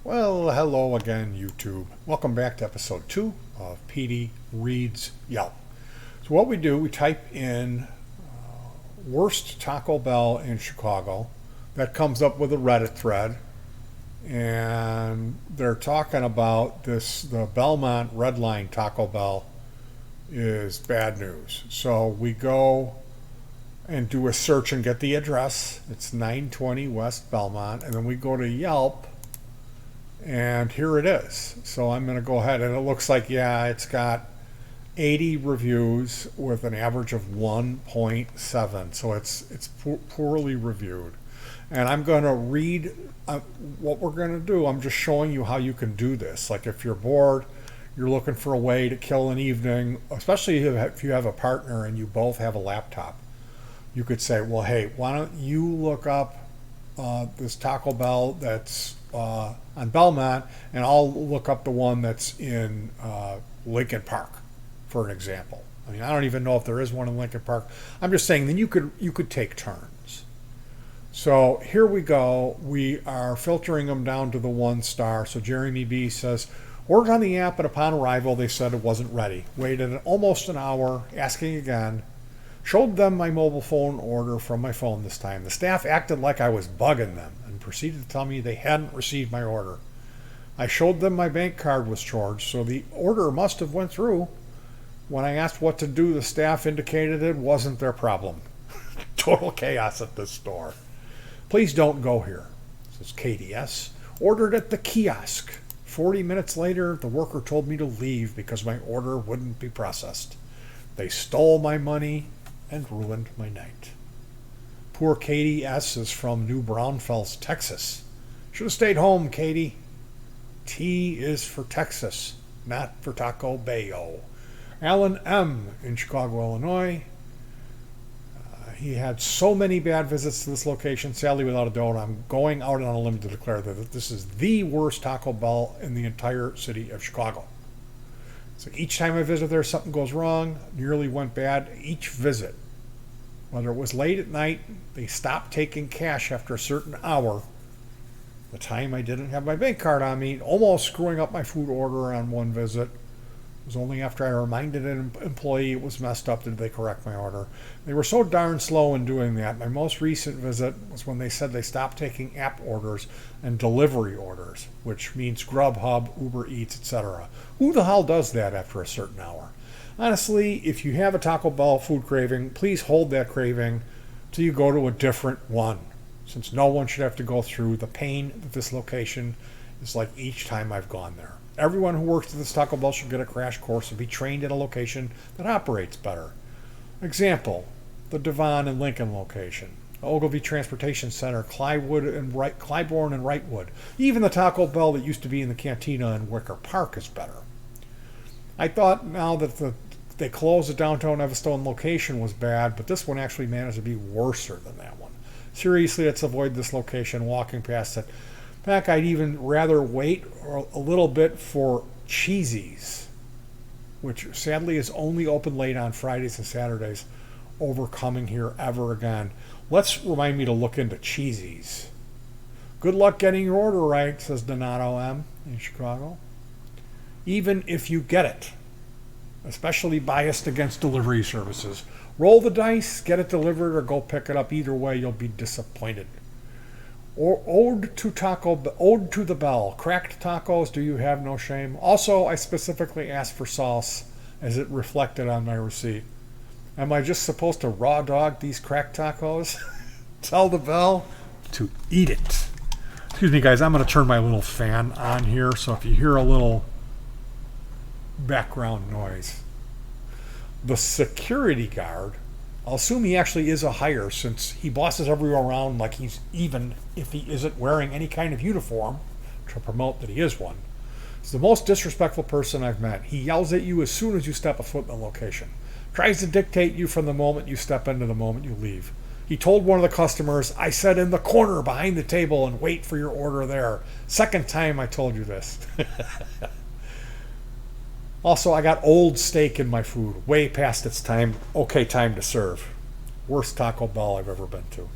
Well, hello again, YouTube. Welcome back to episode 2 of Petey Reads Yelp. So what we do, we type in worst Taco Bell in Chicago. That comes up with a Reddit thread. And they're talking about the Belmont Red Line Taco Bell is bad news. So we go and do a search and get the address. It's 920 West Belmont. And then we go to Yelp. And here it is. So I'm going to go ahead, and it looks like, it's got 80 reviews with an average of 1.7. So it's poorly reviewed. And I'm going to read what we're going to do. I'm just showing you how you can do this. Like if you're bored, you're looking for a way to kill an evening, especially if you have a partner and you both have a laptop. You could say, well, hey, why don't you look up this Taco Bell that's on Belmont, and I'll look up the one that's in Lincoln Park, for an example. I mean, I don't even know if there is one in Lincoln Park. I'm just saying, then you could take turns. So here we go. We are filtering them down to the 1 star. So Jeremy B says, ordered on the app, and upon arrival, they said it wasn't ready. Waited almost an hour, asking again. Showed them my mobile phone order from my phone this time. The staff acted like I was bugging them and proceeded to tell me they hadn't received my order. I showed them my bank card was charged, so the order must have went through. When I asked what to do, the staff indicated it wasn't their problem. Total chaos at this store. Please don't go here, says KDS. Ordered at the kiosk. 40 minutes later, the worker told me to leave because my order wouldn't be processed. They stole my money and ruined my night. Poor Katie S. is from New Braunfels, Texas. Should have stayed home, Katie. T is for Texas, not for Taco Bayo. Alan M. in Chicago, Illinois. He had so many bad visits to this location. Sadly, without a doubt, I'm going out on a limb to declare that this is the worst Taco Bell in the entire city of Chicago. So each time I visit there, something goes wrong, nearly went bad each visit. Whether it was late at night, they stopped taking cash after a certain hour. The time I didn't have my bank card on me, almost screwing up my food order on one visit. It was only after I reminded an employee it was messed up did they correct my order. They were so darn slow in doing that. My most recent visit was when they said they stopped taking app orders and delivery orders, which means Grubhub, Uber Eats, etc. Who the hell does that after a certain hour? Honestly, if you have a Taco Bell food craving, please hold that craving till you go to a different one, since no one should have to go through the pain that this location is like each time I've gone there. Everyone who works at this Taco Bell should get a crash course and be trained at a location that operates better. Example, the Devon and Lincoln location, Ogilvy Transportation Center, Clybourne and Wrightwood. Even the Taco Bell that used to be in the Cantina in Wicker Park is better. I thought now that they closed the downtown Everstone location was bad, but this one actually managed to be worse than that one. Seriously, let's avoid this location walking past it. In fact, I'd even rather wait a little bit for Cheesy's, which sadly is only open late on Fridays and Saturdays, over coming here ever again. Let's remind me to look into Cheesy's. Good luck getting your order right, says Donato M. in Chicago. Even if you get it, especially biased against delivery services, roll the dice, get it delivered, or go pick it up. Either way, you'll be disappointed. Or ode to the bell. Cracked tacos, do you have no shame? Also, I specifically asked for sauce as it reflected on my receipt. Am I just supposed to raw dog these cracked tacos? Tell the bell to eat it. Excuse me, guys, I'm going to turn my little fan on here, so if you hear a little background noise. The security guard, I'll assume he actually is a hire since he bosses everyone around like he's, even if he isn't wearing any kind of uniform to promote that he is one. He's the most disrespectful person I've met. He yells at you as soon as you step a foot in the location. Tries to dictate you from the moment you step in to the moment you leave. He told one of the customers, I said in the corner behind the table and wait for your order there. Second time I told you this. Also, I got old steak in my food, way past its time, okay time to serve. Worst Taco Bell I've ever been to.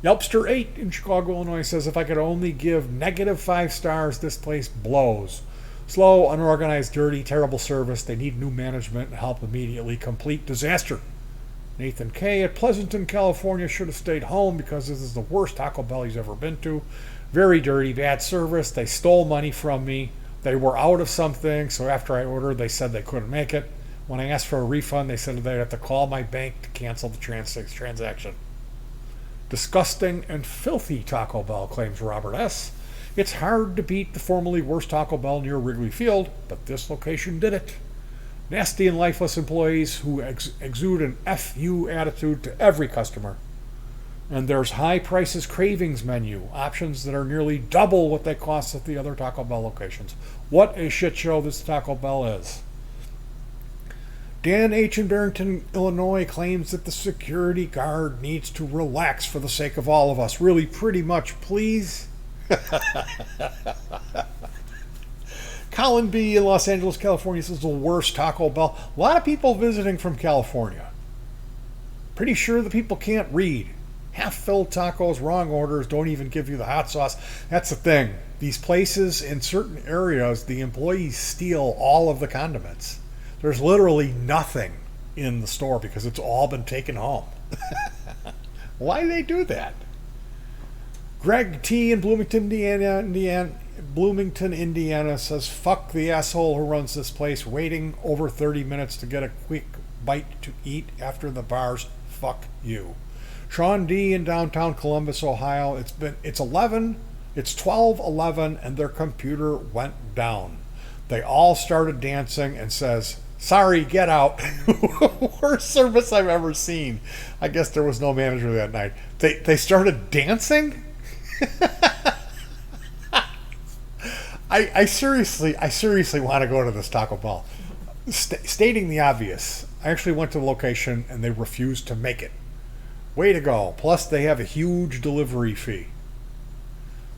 Yelpster8 in Chicago, Illinois says, if I could only give negative 5 stars, this place blows. Slow, unorganized, dirty, terrible service. They need new management and help immediately. Complete disaster. Nathan K. at Pleasanton, California should have stayed home because this is the worst Taco Bell he's ever been to. Very dirty, bad service. They stole money from me. They were out of something, so after I ordered, they said they couldn't make it. When I asked for a refund, they said they'd have to call my bank to cancel the transaction. Disgusting and filthy Taco Bell, claims Robert S. It's hard to beat the formerly worst Taco Bell near Wrigley Field, but this location did it. Nasty and lifeless employees who exude an F-you attitude to every customer. And there's high prices cravings menu, options that are nearly double what they cost at the other Taco Bell locations. What a shit show this Taco Bell is. Dan H. in Barrington, Illinois claims that the security guard needs to relax for the sake of all of us. Really, pretty much, please. Colin B. in Los Angeles, California says the worst Taco Bell. A lot of people visiting from California. Pretty sure the people can't read. Half-filled tacos, wrong orders, don't even give you the hot sauce. That's the thing. These places in certain areas, the employees steal all of the condiments. There's literally nothing in the store because it's all been taken home. Why do they do that? Greg T. in Bloomington, Indiana says, fuck the asshole who runs this place, waiting over 30 minutes to get a quick bite to eat after the bars. Fuck you. Sean D. in downtown Columbus, Ohio. It's 12:11 and their computer went down. They all started dancing and says, sorry, get out. Worst service I've ever seen. I guess there was no manager that night. They started dancing? I seriously want to go to this Taco Bell. Stating the obvious, I actually went to the location and they refused to make it. Way to go. Plus, they have a huge delivery fee.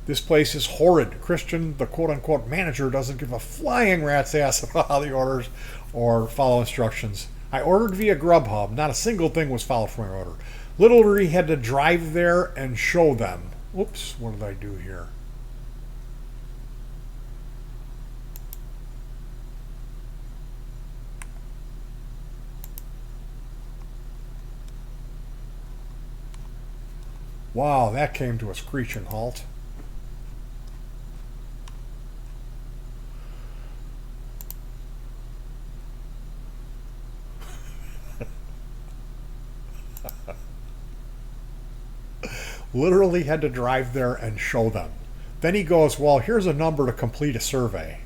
This place is horrid. Christian, the quote-unquote manager, doesn't give a flying rat's ass about how the orders or follow instructions. I ordered via Grubhub. Not a single thing was followed for my order. Literally had to drive there and show them. Oops, what did I do here? Wow, that came to a screeching halt. Literally had to drive there and show them. Then he goes, well, here's a number to complete a survey.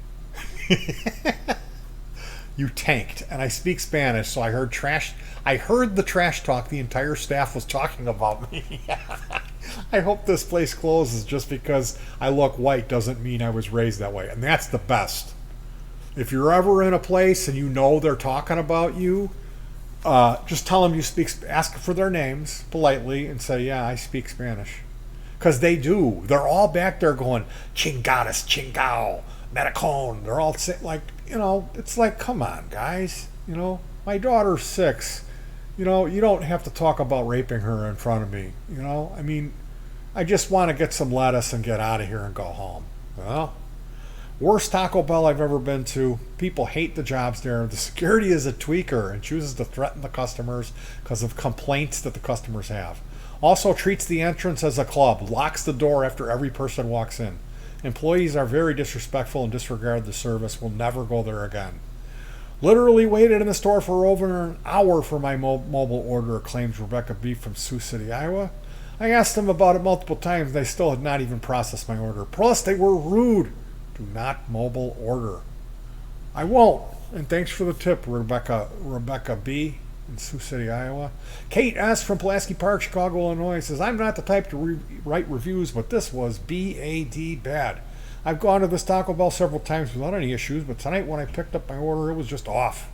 You tanked. And I speak Spanish, so I heard the trash talk the entire staff was talking about me. I hope this place closes just because I look white doesn't mean I was raised that way. And that's the best. If you're ever in a place and you know they're talking about you, just tell them ask for their names politely and say, yeah, I speak Spanish. Because they do. They're all back there going, chingadas, chingao, maricon. They're all like, it's like, come on, guys. My daughter's 6. You don't have to talk about raping her in front of me. I mean, I just want to get some lettuce and get out of here and go home. Worst Taco Bell I've ever been to. People hate the jobs there. The security is a tweaker and chooses to threaten the customers because of complaints that the customers have. Also treats the entrance as a club. Locks the door after every person walks in. Employees are very disrespectful and disregard the service. Will never go there again. Literally waited in the store for over an hour for my mobile order, claims Rebecca B. from Sioux City, Iowa. I asked them about it multiple times. They still had not even processed my order. Plus, they were rude. Do not mobile order. I won't. And thanks for the tip, Rebecca B. in Sioux City, Iowa. Kate S. from Pulaski Park, Chicago, Illinois says, I'm not the type to write reviews, but this was bad. I've gone to this Taco Bell several times without any issues, but tonight when I picked up my order, it was just off.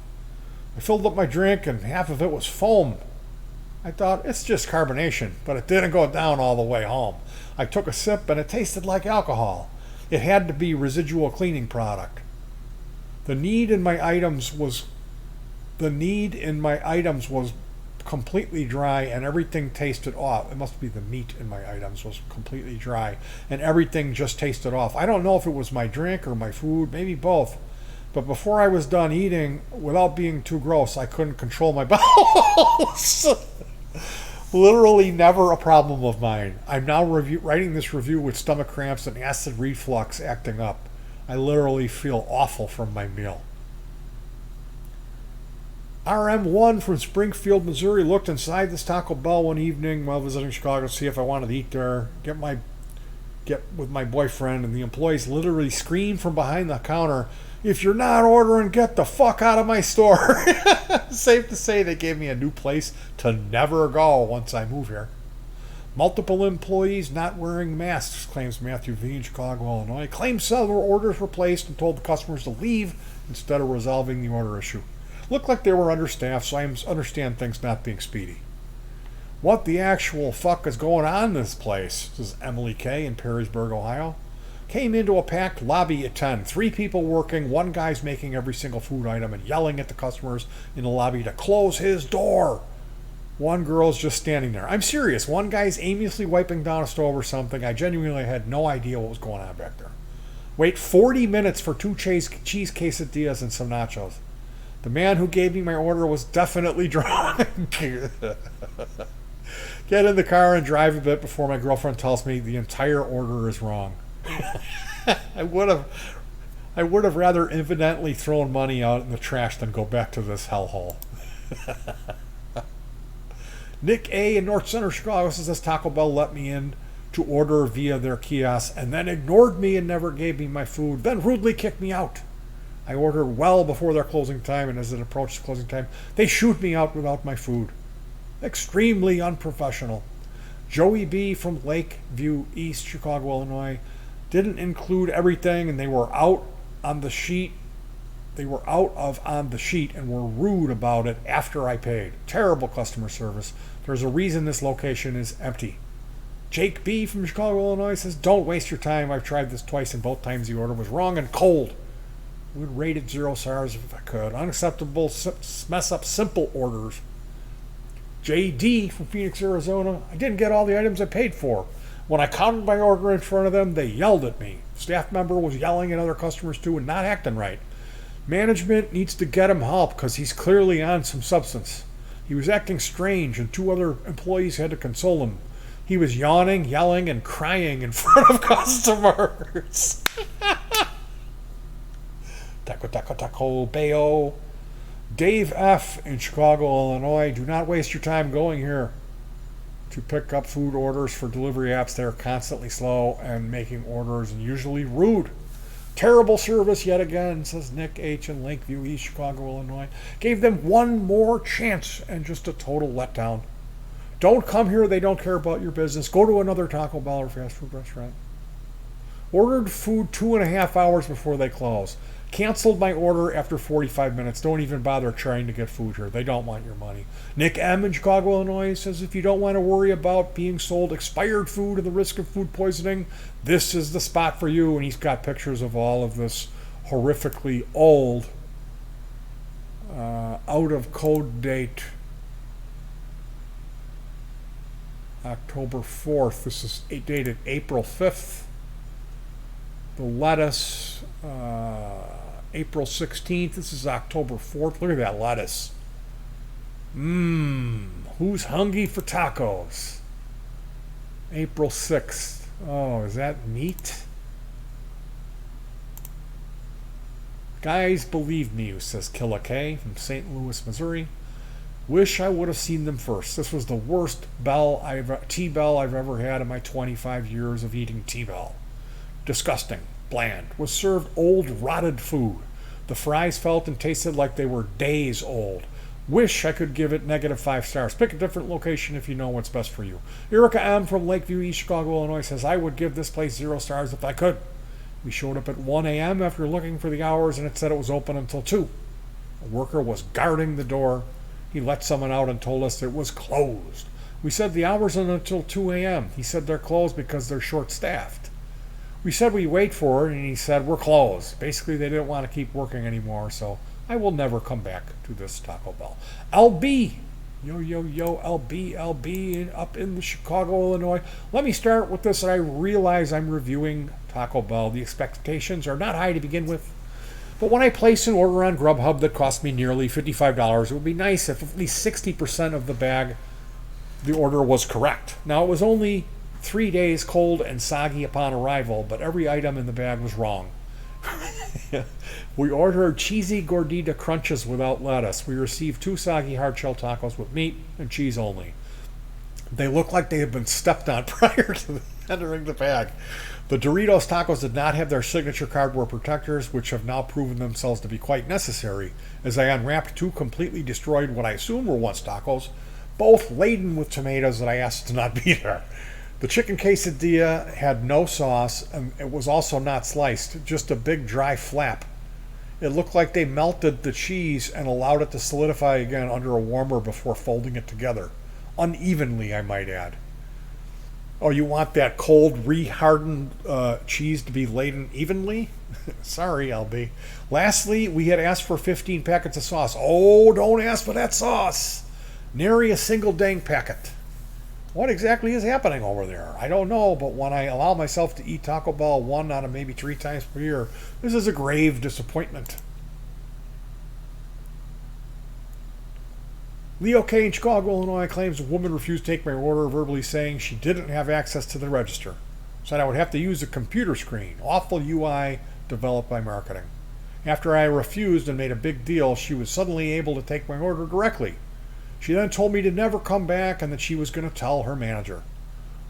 I filled up my drink and half of it was foam. I thought, it's just carbonation, but it didn't go down all the way home. I took a sip and it tasted like alcohol. It had to be residual cleaning product. The need in my items was completely dry and everything tasted off. It must be the meat in my items was completely dry and everything just tasted off. I don't know if it was my drink or my food, maybe both. But before I was done eating, without being too gross, I couldn't control my bowels. Literally never a problem of mine. I'm now writing this review with stomach cramps and acid reflux acting up. I literally feel awful from my meal. RM1 from Springfield, Missouri looked inside this Taco Bell one evening while visiting Chicago to see if I wanted to eat there. Get with my boyfriend, and the employees literally screamed from behind the counter, "If you're not ordering, get the fuck out of my store." Safe to say they gave me a new place to never go once I move here. Multiple employees not wearing masks, claims Matthew V. in Chicago, Illinois. Claims several orders were placed and told the customers to leave instead of resolving the order issue. Looked like they were understaffed, so I understand things not being speedy. What the actual fuck is going on in this place? This is Emily K. in Perrysburg, Ohio. Came into a packed lobby at 10. 3 people working, one guy's making every single food item and yelling at the customers in the lobby to close his door. One girl's just standing there. I'm serious. One guy's aimlessly wiping down a stove or something. I genuinely had no idea what was going on back there. Wait 40 minutes for 2 cheese quesadillas and some nachos. The man who gave me my order was definitely drunk. Get in the car and drive a bit before my girlfriend tells me the entire order is wrong. I would have rather evidently thrown money out in the trash than go back to this hellhole. Nick A. in North Center Chicago says this Taco Bell let me in to order via their kiosk and then ignored me and never gave me my food, then rudely kicked me out. I ordered well before their closing time, and as it approached closing time, they shooed me out without my food. Extremely unprofessional. Joey B. from Lakeview East, Chicago, Illinois, didn't include everything, and they were out on the sheet. They were out of on the sheet and were rude about it after I paid. Terrible customer service. There's a reason this location is empty. Jake B. from Chicago, Illinois says, don't waste your time. I've tried this twice, and both times the order was wrong and cold. Would rate it 0 stars if I could. Unacceptable, mess up simple orders. JD from Phoenix, Arizona. I didn't get all the items I paid for. When I counted my order in front of them, they yelled at me. Staff member was yelling at other customers too and not acting right. Management needs to get him help because he's clearly on some substance. He was acting strange and 2 other employees had to console him. He was yawning, yelling, and crying in front of customers. Taco, Bayo. Dave F. in Chicago, Illinois. Do not waste your time going here to pick up food orders for delivery apps. They're constantly slow and making orders and usually rude. Terrible service yet again, says Nick H. in Lakeview East, Chicago, Illinois. Gave them one more chance and just a total letdown. Don't come here. They don't care about your business. Go to another Taco Bell or fast food restaurant. Ordered food 2.5 hours before they close. Canceled my order after 45 minutes. Don't even bother trying to get food here. They don't want your money. Nick M. in Chicago, Illinois says if you don't want to worry about being sold expired food and the risk of food poisoning, this is the spot for you. And he's got pictures of all of this horrifically old, out of code date, October 4th. This is dated April 5th. The lettuce, April 16th. This is October 4th. Look at that lettuce. Who's hungry for tacos? April 6th. Oh, is that meat? Guys, believe me, says Killa K from St. Louis, Missouri. Wish I would have seen them first. This was the worst T-Bell I've ever had in my 25 years of eating T-Bell. Disgusting, bland, was served old, rotted food. The fries felt and tasted like they were days old. Wish I could give it -5 stars. Pick a different location if you know what's best for you. Erica M. from Lakeview East, Chicago, Illinois says, I would give this place 0 stars if I could. We showed up at 1 a.m. after looking for the hours and it said it was open until 2. A worker was guarding the door. He let someone out and told us it was closed. We said the hours are until 2 a.m. He said they're closed because they're short-staffed. We said we wait for it, and he said we're closed. Basically, they didn't want to keep working anymore, so I will never come back to this Taco Bell. LB Yo, yo, yo, LB, up in the Chicago, Illinois. Let me start with this. I realize I'm reviewing Taco Bell. The expectations are not high to begin with. But when I place an order on Grubhub that cost me nearly $55, it would be nice if at least 60% of the bag, the order was correct. Now, it was only 3 days cold and soggy upon arrival, but every item in the bag was wrong. We ordered cheesy gordita crunches without lettuce. We received 2 soggy hard-shell tacos with meat and cheese only. They look like they had been stepped on prior to entering the bag. The Doritos tacos did not have their signature cardboard protectors, which have now proven themselves to be quite necessary, as I unwrapped 2 completely destroyed what I assume were once tacos, both laden with tomatoes that I asked to not be there. The chicken quesadilla had no sauce, and it was also not sliced, just a big dry flap. It looked like they melted the cheese and allowed it to solidify again under a warmer before folding it together. Unevenly, I might add. Oh, you want that cold, re-hardened cheese to be laden evenly? Sorry, LB. Lastly, we had asked for 15 packets of sauce. Oh, don't ask for that sauce. Nary a single dang packet. What exactly is happening over there? I don't know, but when I allow myself to eat Taco Bell 1 out of maybe 3 times per year, this is a grave disappointment. Leo K. in Chicago, Illinois claims a woman refused to take my order, verbally saying she didn't have access to the register. Said I would have to use a computer screen. Awful UI developed by marketing. After I refused and made a big deal, she was suddenly able to take my order directly. She then told me to never come back and that she was going to tell her manager.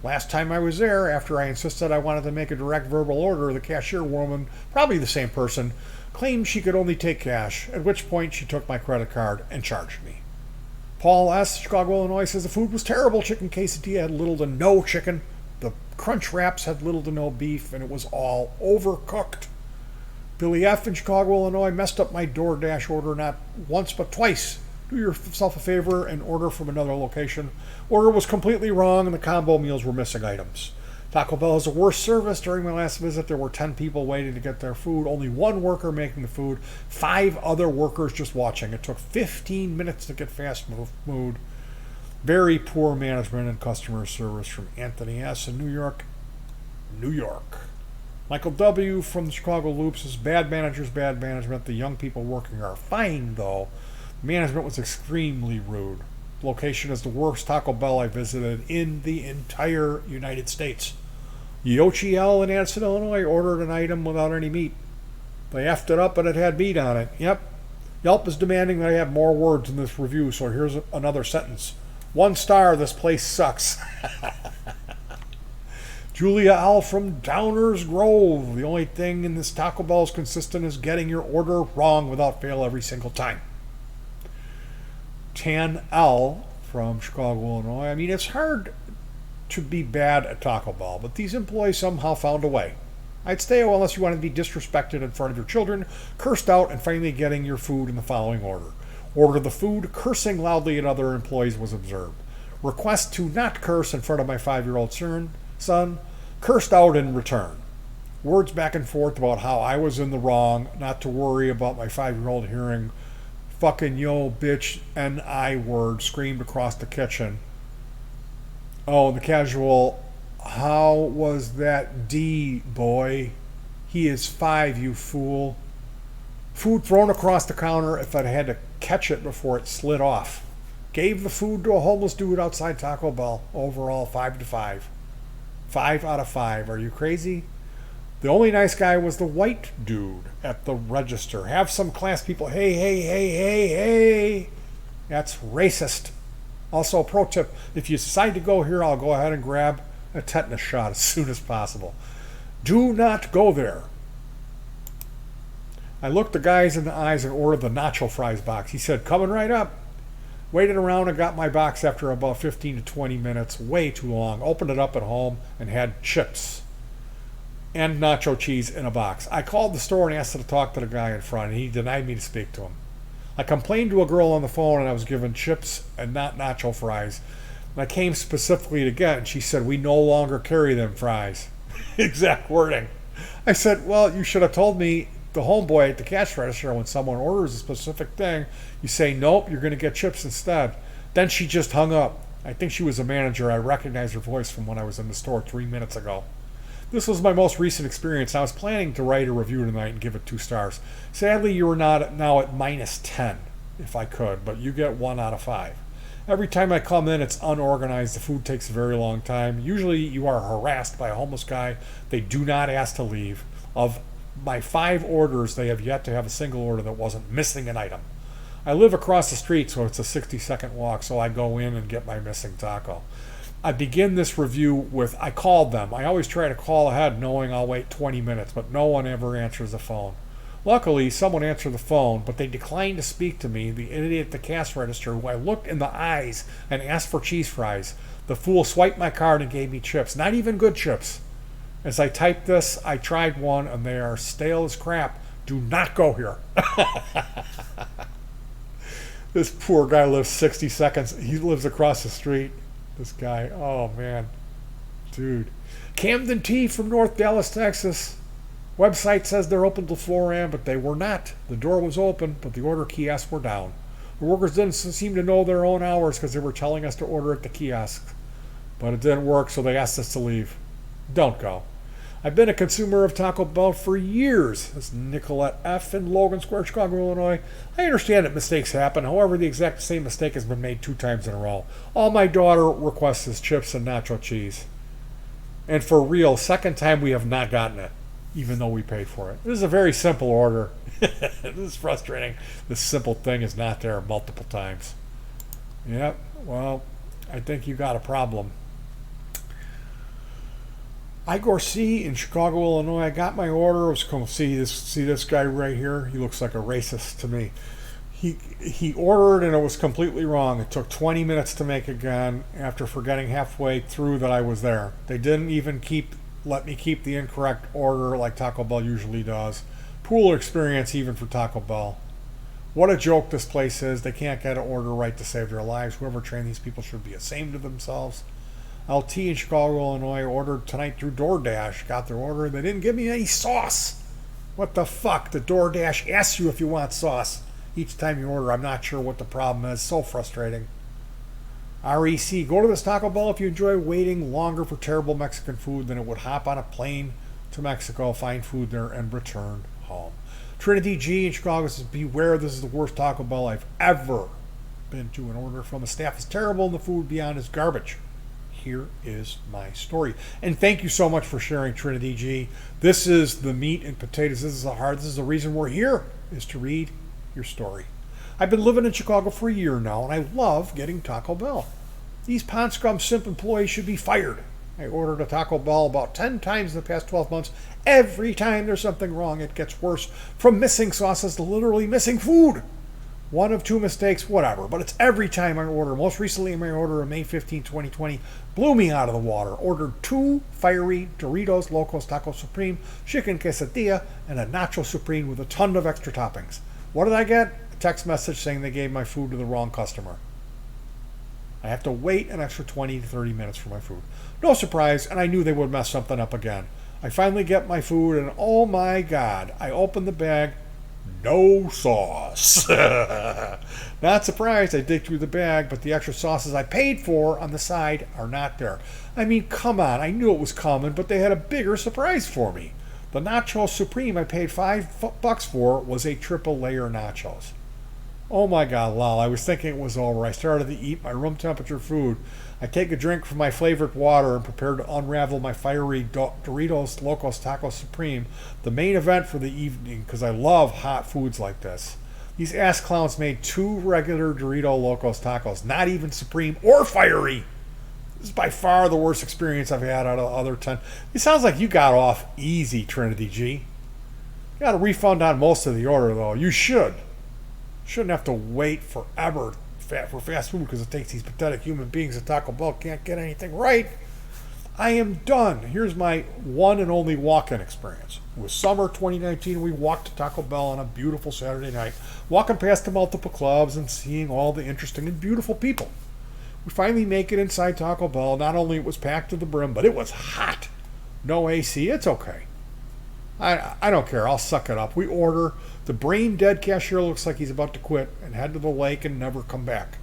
Last time I was there, after I insisted I wanted to make a direct verbal order, the cashier woman, probably the same person, claimed she could only take cash, at which point she took my credit card and charged me. Paul S., Chicago, Illinois, says the food was terrible. Chicken quesadilla had little to no chicken. The crunch wraps had little to no beef, and it was all overcooked. Billy F. in Chicago, Illinois, messed up my DoorDash order not once but twice. Do yourself a favor and order from another location. Order was completely wrong and the combo meals were missing items. Taco Bell has the worst service. During my last visit, there were 10 people waiting to get their food. Only 1 worker making the food. 5 other workers just watching. It took 15 minutes to get fast food. Very poor management and customer service from Anthony S. in New York. New York. Michael W. from the Chicago Loop says, bad managers, bad management. The young people working are fine, though. Management was extremely rude. The location is the worst Taco Bell I visited in the entire United States. Yochi L. in Addison, Illinois ordered an item without any meat. They effed it up and it had meat on it. Yep. Yelp is demanding that I have more words in this review, so here's another sentence. 1 star, this place sucks. Julia L. from Downers Grove. The only thing in this Taco Bell is consistent is getting your order wrong without fail every single time. Tan L. from Chicago, Illinois. I mean, it's hard to be bad at Taco Bell, but these employees somehow found a way. I'd stay unless you want to be disrespected in front of your children, cursed out, and finally getting your food in the following order. Order the food, cursing loudly at other employees was observed. Request to not curse in front of my 5-year-old son, cursed out in return. Words back and forth about how I was in the wrong, not to worry about my 5-year-old hearing fucking yo bitch N-I word screamed across the kitchen. Oh, the casual, how was that D, boy? He is 5, you fool. Food thrown across the counter if I'd had to catch it before it slid off. Gave the food to a homeless dude outside Taco Bell. Overall, 5 to 5. 5 out of 5. Are you crazy? The only nice guy was the white dude at the register. Have some class, people. Hey, hey, hey, hey, hey. That's racist. Also, a pro tip, if you decide to go here, I'll go ahead and grab a tetanus shot as soon as possible. Do not go there. I looked the guys in the eyes and ordered the nacho fries box. He said, coming right up. Waited around and got my box after about 15 to 20 minutes. Way too long. Opened it up at home and had chips and nacho cheese in a box. I called the store and asked to talk to the guy in front, and he denied me to speak to him. I complained to a girl on the phone, and I was given chips and not nacho fries. And I came specifically to get, and she said, we no longer carry them fries. Exact wording. I said, well, you should have told me, the homeboy at the cash register, when someone orders a specific thing, you say, nope, you're going to get chips instead. Then she just hung up. I think she was a manager. I recognized her voice from when I was in the store 3 minutes ago. This was my most recent experience. I was planning to write a review tonight and give it 2 stars. Sadly, you are not now at -10, if I could, but you get 1 out of 5. Every time I come in, it's unorganized. The food takes a very long time. Usually, you are harassed by a homeless guy. They do not ask to leave. Of my 5 orders, they have yet to have a single order that wasn't missing an item. I live across the street, so it's a 60-second walk, so I go in and get my missing taco. I begin this review with, I called them. I always try to call ahead knowing I'll wait 20 minutes, but no one ever answers the phone. Luckily, someone answered the phone, but they declined to speak to me, the idiot at the cash register, who I looked in the eyes and asked for cheese fries. The fool swiped my card and gave me chips, not even good chips. As I typed this, I tried one, and they are stale as crap. Do not go here. This poor guy lives 60 seconds. He lives across the street. This guy, oh man, dude. Camden Tea from North Dallas, Texas. Website says they're open till 4 a.m., but they were not. The door was open, but the order kiosks were down. The workers didn't seem to know their own hours because they were telling us to order at the kiosk. But it didn't work, so they asked us to leave. Don't go. I've been a consumer of Taco Bell for years. It's Nicolette F. in Logan Square, Chicago, Illinois. I understand that mistakes happen. However, the exact same mistake has been made 2 times in a row. All my daughter requests is chips and nacho cheese. And for real, second time we have not gotten it, even though we paid for it. This is a very simple order. This is frustrating. This simple thing is not there multiple times. Yep, well, I think you got a problem. Igor C. in Chicago, Illinois. I got my order. I was going to see this guy right here. He looks like a racist to me. He ordered and it was completely wrong. It took 20 minutes to make again after forgetting halfway through that I was there. They didn't even let me keep the incorrect order like Taco Bell usually does. Poor experience even for Taco Bell. What a joke this place is. They can't get an order right to save their lives. Whoever trained these people should be ashamed of themselves. LT in Chicago, Illinois, ordered tonight through DoorDash. Got their order. They didn't give me any sauce. What the fuck? The DoorDash asks you if you want sauce each time you order. I'm not sure what the problem is. So frustrating. REC, go to this Taco Bell if you enjoy waiting longer for terrible Mexican food than it would hop on a plane to Mexico, find food there, and return home. Trinity G in Chicago says, beware, this is the worst Taco Bell I've ever been to. An order from the staff is terrible and the food beyond is garbage. Here is my story. And thank you so much for sharing, Trinity G. This is the meat and potatoes. This is the reason we're here, is to read your story. I've been living in Chicago for a year now, and I love getting Taco Bell. These Pond Scrum Simp employees should be fired. I ordered a Taco Bell about 10 times in the past 12 months. Every time there's something wrong, it gets worse. From missing sauces to literally missing food. 1 of 2 mistakes, whatever, but it's every time I order. Most recently, my order on May 15, 2020 blew me out of the water. Ordered 2 fiery Doritos Locos Taco Supreme, chicken quesadilla, and a Nacho Supreme with a ton of extra toppings. What did I get? A text message saying they gave my food to the wrong customer. I have to wait an extra 20 to 30 minutes for my food. No surprise, and I knew they would mess something up again. I finally get my food, and oh my God, I open the bag. No sauce. Not surprised. I dig through the bag, but the extra sauces I paid for on the side are not there. I mean, come on. I knew it was coming, but they had a bigger surprise for me. The Nacho Supreme I paid $5 for was a triple layer nachos. Oh my God, lol. I was thinking it was over. I started to eat my room temperature food. I take a drink from my flavored water and prepare to unravel my fiery Doritos Locos Taco Supreme, the main event for the evening, because I love hot foods like this. These ass clowns made 2 regular Dorito Locos tacos, not even Supreme or fiery. This is by far the worst experience I've had out of the other 10. It sounds like you got off easy, Trinity G. You got a refund on most of the order, though. You should. Shouldn't have to wait forever for fast food because it takes these pathetic human beings at Taco Bell can't get anything right. I am done. Here's my one and only walk-in experience. It was summer 2019. We walked to Taco Bell on a beautiful Saturday night, walking past the multiple clubs and seeing all the interesting and beautiful people. We finally make it inside Taco Bell. Not only it was packed to the brim, but it was hot. No AC. It's okay. I don't care. I'll suck it up. We order. The brain dead cashier looks like he's about to quit and head to the lake and never come back.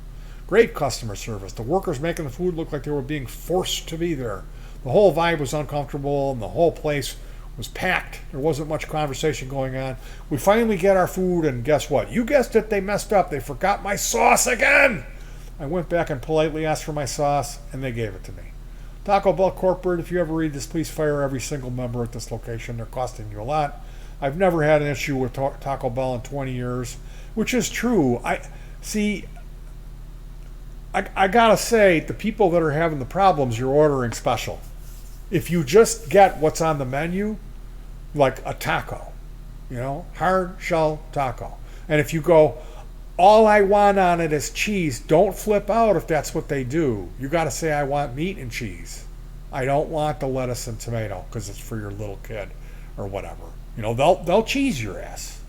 Great customer service. The workers making the food looked like they were being forced to be there. The whole vibe was uncomfortable and the whole place was packed. There wasn't much conversation going on. We finally get our food, and guess what? You guessed it, they messed up. They forgot my sauce again. I went back and politely asked for my sauce, and they gave it to me. Taco Bell Corporate, if you ever read this, please fire every single member at this location. They're costing you a lot. I've never had an issue with Taco Bell in 20 years, which is true. I gotta say, the people that are having the problems, you're ordering special. If you just get what's on the menu, like a taco, hard shell taco, and if you go, all I want on it is cheese, don't flip out if that's what they do. You got to say, I want meat and cheese. I don't want the lettuce and tomato because it's for your little kid or whatever. They'll cheese your ass.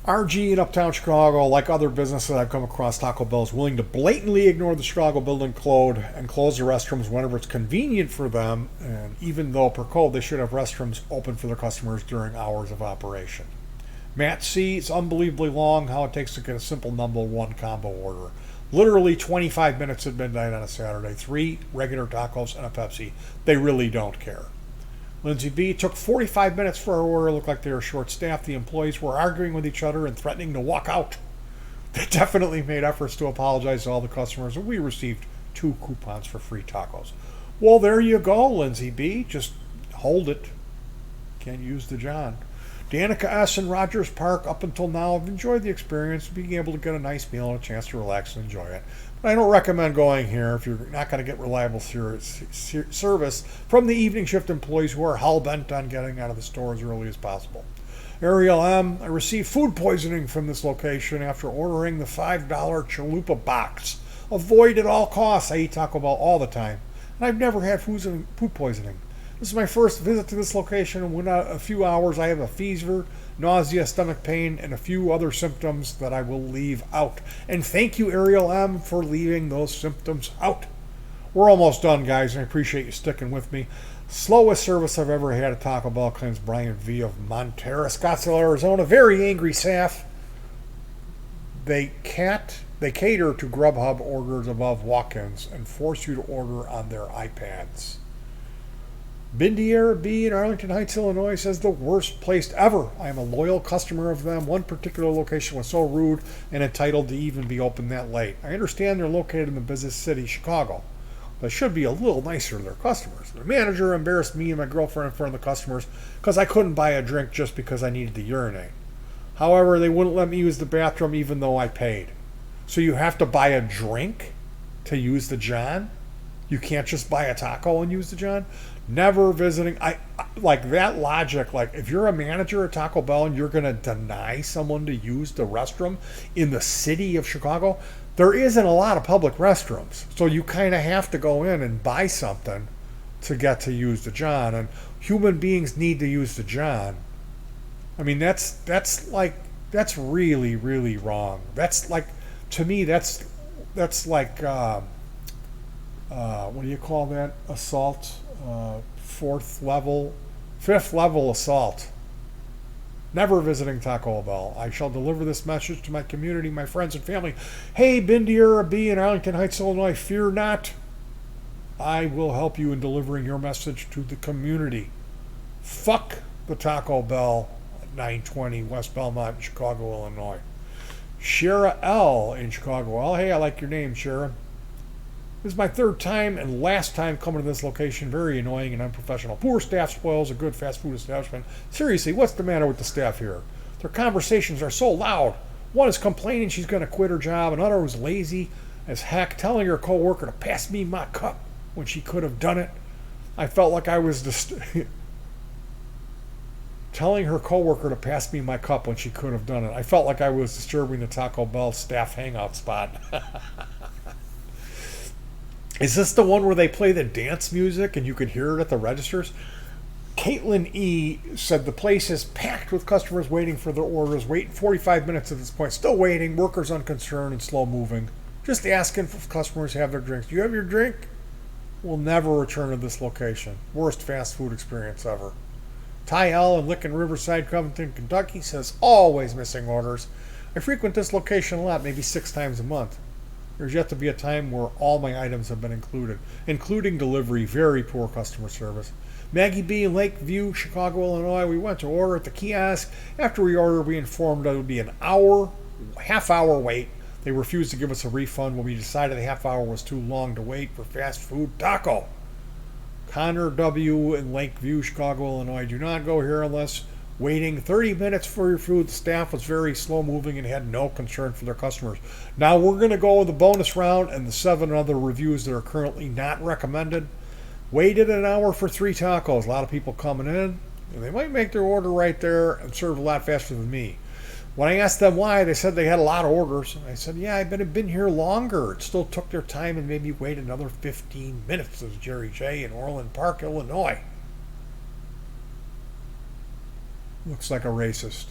RG in Uptown Chicago, like other businesses I've come across, Taco Bell is willing to blatantly ignore the Chicago building code and close the restrooms whenever it's convenient for them. And even though per code they should have restrooms open for their customers during hours of operation. Matt C, it's unbelievably long how it takes to get a simple number one combo order. Literally 25 minutes at midnight on a Saturday. 3 regular tacos and a Pepsi. They really don't care. Lindsay B, took 45 minutes for our order. Looked like they were short-staffed. The employees were arguing with each other and threatening to walk out. They definitely made efforts to apologize to all the customers, and we received 2 coupons for free tacos. Well, there you go, Lindsay B. Just hold it. Can't use the John. Danica S. in Rogers Park, up until now, I've enjoyed the experience, being able to get a nice meal and a chance to relax and enjoy it. But I don't recommend going here if you're not going to get reliable service from the evening shift employees who are hell-bent on getting out of the store as early as possible. Ariel M., I received food poisoning from this location after ordering the $5 chalupa box. Avoid at all costs. I eat Taco Bell all the time, and I've never had food poisoning. This is my first visit to this location, and within a few hours I have a fever, nausea, stomach pain, and a few other symptoms that I will leave out. And thank you, Ariel M., for leaving those symptoms out. We're almost done, guys, and I appreciate you sticking with me. Slowest service I've ever had at Taco Bell, claims Brian V. of Montera, Scottsdale, Arizona. Very angry staff. They cater to Grubhub orders above walk-ins and force you to order on their iPads. Bindier B in Arlington Heights, Illinois says the worst place ever. I am a loyal customer of them. One particular location was so rude and entitled to even be open that late. I understand they're located in the business city, Chicago. They should be a little nicer to their customers. The manager embarrassed me and my girlfriend in front of the customers because I couldn't buy a drink just because I needed to urinate. However, they wouldn't let me use the bathroom even though I paid. So you have to buy a drink to use the John? You can't just buy a taco and use the John? Never visiting. I like that logic. Like, if you're a manager at Taco Bell and you're going to deny someone to use the restroom in the city of Chicago, there isn't a lot of public restrooms. So you kind of have to go in and buy something to get to use the John. And human beings need to use the John. I mean, that's really, really wrong. That's like, to me, that's like, what do you call that? Assault. Fifth level assault. Never visiting Taco Bell. I shall deliver this message to my community, my friends and family. Hey, Bindier B in Arlington Heights, Illinois, fear not. I will help you in delivering your message to the community. Fuck the Taco Bell at 920 West Belmont, Chicago, Illinois. Shara L in Chicago. Oh, hey, I like your name, Shara. This is my 3rd time and last time coming to this location. Very annoying and unprofessional. Poor staff spoils a good fast food establishment. Seriously, what's the matter with the staff here? Their conversations are so loud. One is complaining she's going to quit her job. Another was lazy as heck, telling her coworker to pass me my cup when she could have done it. I felt like I was telling her coworker to pass me my cup when she could have done it. I felt like I was disturbing the Taco Bell staff hangout spot. Is this the one where they play the dance music and you can hear it at the registers? Caitlin E. said the place is packed with customers waiting for their orders. Waiting 45 minutes at this point. Still waiting. Workers unconcerned and slow moving. Just asking if customers have their drinks. Do you have your drink? We'll never return to this location. Worst fast food experience ever. Ty L. in Licking Riverside, Covington, Kentucky says, always missing orders. I frequent this location a lot, maybe 6 times a month. There's yet to be a time where all my items have been included, including delivery. Very poor customer service. Maggie B. in Lakeview, Chicago, Illinois. We went to order at the kiosk. After we ordered, we informed that it would be an hour, half-hour wait. They refused to give us a refund when we decided a half hour was too long to wait for fast food taco. Connor W. in Lakeview, Chicago, Illinois. Do not go here unless waiting 30 minutes for your food. The staff was very slow moving and had no concern for their customers. Now we're going to go with the bonus round and the 7 other reviews that are currently not recommended. Waited an hour for 3 tacos. A lot of people coming in, and they might make their order right there and serve a lot faster than me. When I asked them why, they said they had a lot of orders. I said, yeah, I've been here longer. It still took their time and made me wait another 15 minutes, says Jerry J. in Orland Park, Illinois. Looks like a racist.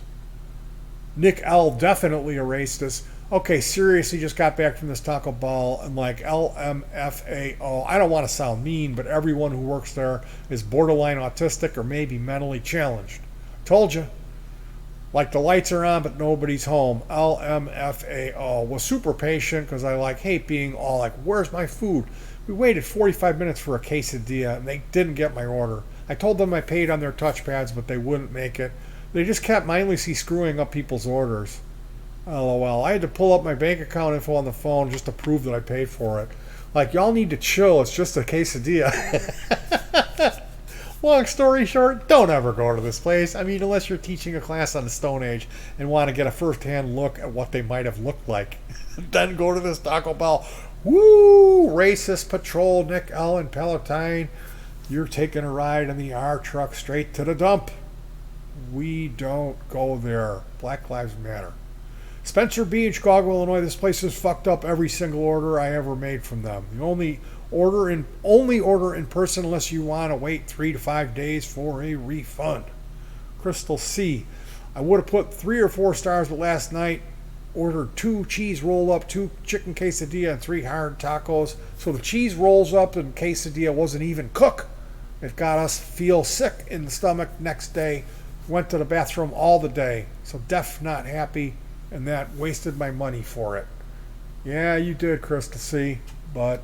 Nick L. definitely a racist. Okay, seriously, just got back from this Taco Bell and like LMFAO. I don't want to sound mean, but everyone who works there is borderline autistic or maybe mentally challenged. Told you. Like the lights are on, but nobody's home. LMFAO was super patient because I hate being all like, where's my food? We waited 45 minutes for a quesadilla and they didn't get my order. I told them I paid on their touchpads, but they wouldn't make it. They just kept mindlessly screwing up people's orders. LOL. I had to pull up my bank account info on the phone just to prove that I paid for it. Like, y'all need to chill. It's just a quesadilla. Long story short, don't ever go to this place. I mean, unless you're teaching a class on the Stone Age and want to get a first-hand look at what they might have looked like. Then go to this Taco Bell. Woo! Racist Patrol, Nick L. and Palatine. You're taking a ride in the R truck straight to the dump. We don't go there. Black Lives Matter. Spencer B. in Chicago, Illinois. This place has fucked up every single order I ever made from them. You only order in person unless you want to wait 3 to 5 days for a refund. Crystal C. I would have put 3 or 4 stars, but last night ordered 2 cheese roll up, 2 chicken quesadilla, and 3 hard tacos. So the cheese rolls up and quesadilla wasn't even cooked. It got us feel sick in the stomach next day. Went to the bathroom all the day. So def not happy, and that wasted my money for it. Yeah, you did, Crystal C. But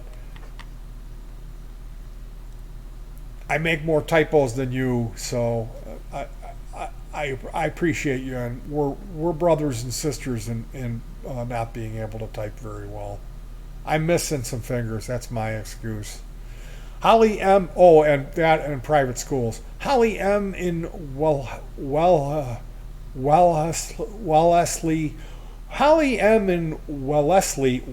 I make more typos than you, so I appreciate you, and we're brothers and sisters in not being able to type very well. I'm missing some fingers. That's my excuse. Holly M. Oh, and that in private schools. Holly M. in Wellesley. Holly M. in Wellesley.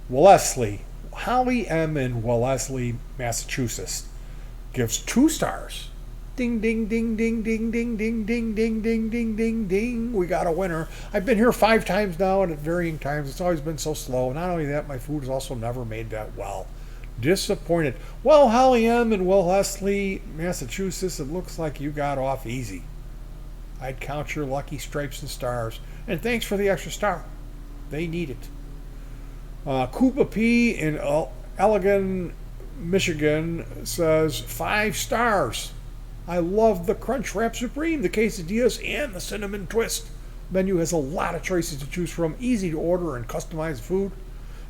Wellesley. Holly M. in Wellesley, Massachusetts, gives 2 stars. Ding, ding, ding, ding, ding, ding, ding, ding, ding, ding, ding, ding, ding. We got a winner. I've been here 5 times now, and at varying times. It's always been so slow. Not only that, my food is also never made that well. Disappointed. Well, Holly M. in Wellesley, Massachusetts, it looks like you got off easy. I'd count your lucky stripes and stars. And thanks for the extra star. They need it. Koopa P. in Allegan, Michigan says 5 stars. I love the Crunch Wrap Supreme, the quesadillas, and the cinnamon twist. Menu has a lot of choices to choose from. Easy to order and customize food.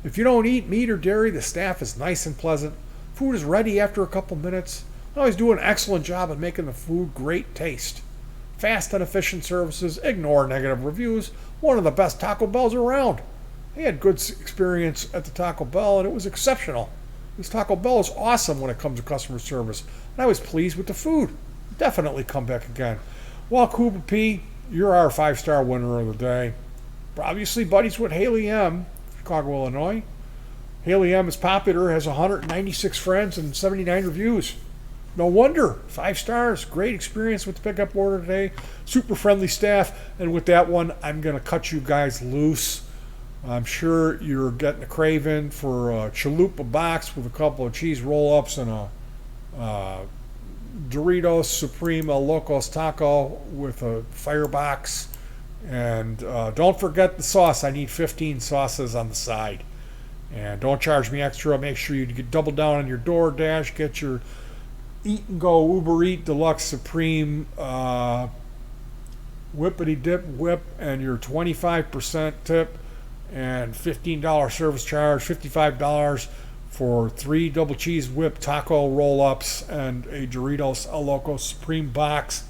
If you don't eat meat or dairy, the staff is nice and pleasant. Food is ready after a couple minutes. They always do an excellent job at making the food great taste. Fast and efficient services. Ignore negative reviews. One of the best Taco Bells around. I had good experience at the Taco Bell, and it was exceptional. This Taco Bell is awesome when it comes to customer service, and I was pleased with the food. Definitely come back again. Well, Koopa P., you're our 5-star winner of the day. We're obviously buddies with Haley M., Chicago, Illinois. Haley M. is popular, has 196 friends and 79 reviews. No wonder. 5 stars. Great experience with the pickup order today. Super friendly staff. And with that one, I'm going to cut you guys loose. I'm sure you're getting a craving for a chalupa box with a couple of cheese roll-ups and a Doritos Supreme El Locos Taco with a firebox. And don't forget the sauce. I need 15 sauces on the side. And don't charge me extra. Make sure you double down on your DoorDash. Get your Eat and Go Uber Eat Deluxe Supreme Whippity Dip Whip and your 25% tip and $15 service charge, $55 for 3 double cheese whip taco roll-ups and a Doritos El Loco Supreme box.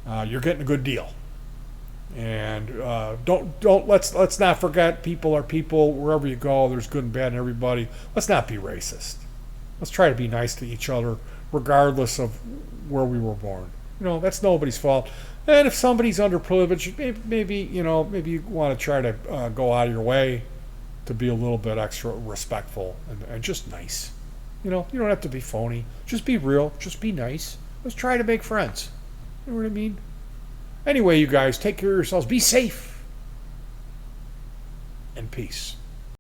You're getting a good deal. And let's not forget, people are people. Wherever you go, there's good and bad in everybody. Let's not be racist. Let's try to be nice to each other, regardless of where we were born. That's nobody's fault. And if somebody's underprivileged, maybe you want to try to go out of your way to be a little bit extra respectful and just nice. You don't have to be phony. Just be real. Just be nice. Let's try to make friends. You know what I mean? Anyway, you guys, take care of yourselves. Be safe. And peace.